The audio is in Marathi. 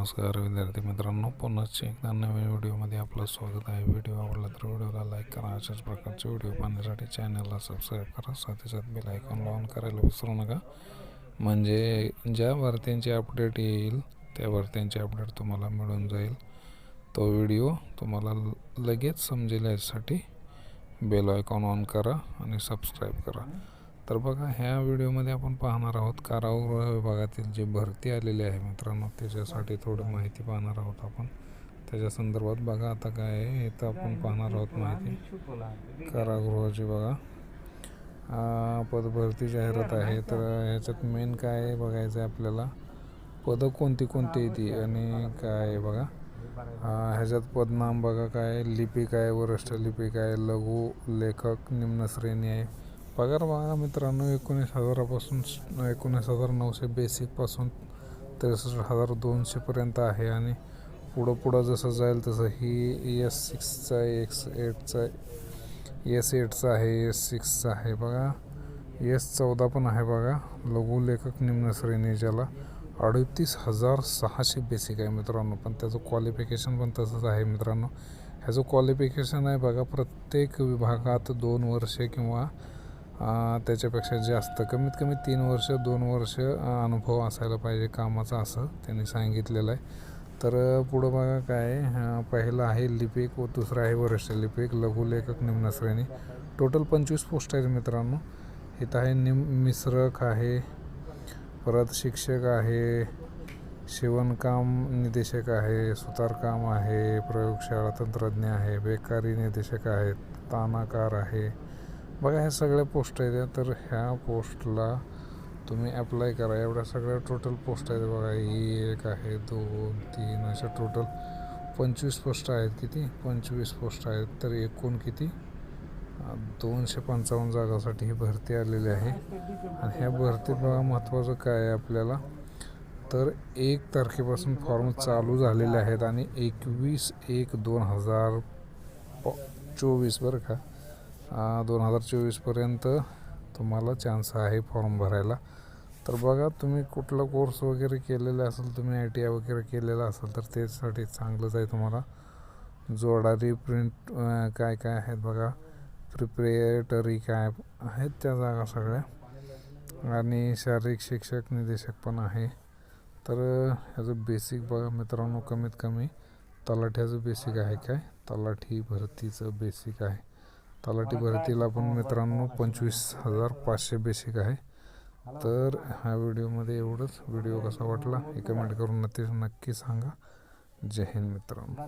नमस्कार विद्यार्थी मित्रांनो, पुन्हा एकदा नवीन व्हिडिओमध्ये आपलं स्वागत आहे. व्हिडिओ आवडला तर व्हिडिओला लाईक करा. अशाच प्रकारचे व्हिडिओ पाहण्यासाठी चॅनलला सबस्क्राईब करा. साथ बेल आयकॉन ऑन करायला विसरू नका, म्हणजे ज्या भरत्यांची अपडेट येईल त्या भरत्यांची अपडेट तुम्हाला मिळून जाईल. तो व्हिडिओ तुम्हाला लगेच समजेल यासाठी बेल आयकॉन ऑन करा आणि सबस्क्राईब करा. तर बघा, ह्या व्हिडिओमध्ये आपण पाहणार आहोत कारागृह विभागातील जी भरती आलेली आहे मित्रांनो, त्याच्यासाठी थोडी माहिती पाहणार आहोत आपण. त्याच्या संदर्भात बघा आता काय आहे इथं आपण पाहणार आहोत माहिती कारागृहाची. बघा, पदभरती जाहिरात आहे. तर ह्याच्यात मेन काय आहे बघायचं आहे आपल्याला, पदं कोणती कोणती येते आणि काय आहे बघा. ह्याच्यात पदनाम बघा काय, लिपिक आहे, वरिष्ठ लिपिक आहे, लघु लेखक, निम्न श्रेणी आहे. पगार बघा मित्रांनो, 19,000पासून 19,900 बेसिकपासून 63,200पर्यंत आहे. आणि पुढं जसं जाईल तसं ही S6चा आहे, S8चा S8चा आहे, S6चा आहे बघा. S14 पण आहे बघा, लघु लेखक निम्न श्रेणी, ज्याला 38,600 बेसिक आहे मित्रांनो. पण त्याचं क्वालिफिकेशन पण तसंच आहे मित्रांनो. ह्याचं क्वालिफिकेशन आहे बघा, प्रत्येक विभागात 2 वर्षे किंवा त्याच्यापेक्षा जास्त, कमीत कमी 3 वर्ष 2 वर्ष अनुभव असायला पाहिजे कामाचा, असं त्यांनी सांगितलेलं आहे. तर पुढं बघा काय, पहिलं आहे लिपिक व दुसरं आहे वरिष्ठ लिपिक, लघुलेखक निम्न श्रेणी. टोटल 25 पोस्ट आहेत मित्रांनो. इथं आहे मिश्रक आहे, परत शिक्षक आहे, शिवणकाम निदेशक आहे, सुतारकाम आहे, प्रयोगशाळा तंत्रज्ञ आहे, बेकारी निदेशक आहेत, तानाकार आहे. बघा, ह्या सगळ्या पोस्ट आहेत. तर ह्या पोस्टला तुम्ही अप्लाय करा. एवढ्या सगळ्या टोटल पोस्ट आहेत बघा. ही 1 आहे, 2, 3 अशा टोटल 25 पोस्ट आहेत. किती? 25 पोस्ट आहेत. तर एकूण किती? 255 जागासाठी ही भरती आलेली आहे. आणि ह्या भरतीत बघा महत्त्वाचं काय आहे आपल्याला, तर 1 तारखेपासून फॉर्म चालू झालेले आहेत आणि 21/1/2024 बरं का, 2024पर्यंत तुम्हाला चान्स आहे फॉर्म भरायला. तर बघा, तुम्ही कुठला कोर्स वगैरे केलेला असेल, तुम्ही ITI वगैरे केलेला असेल तर त्यासाठी चांगलंच आहे. तुम्हाला जोडारी प्रिंट काय काय आहेत बघा, प्रिपरेटरी काय आहेत त्या जागा सगळ्या, आणि शारीरिक शिक्षक निदेशक पण आहे. तर ह्याचं बेसिक बघा मित्रांनो, कमीत कमी तलाठ्याचं बेसिक आहे. काय तलाठी भरतीचं बेसिक आहे. तलाठी भरतीला पण मित्रांनो 25,500 बेसिक आहे. तर ह्या व्हिडिओमध्ये एवढंच. व्हिडिओ कसा वाटला हे कमेंट करून नक्की सांगा. जय हिंद मित्रांनो.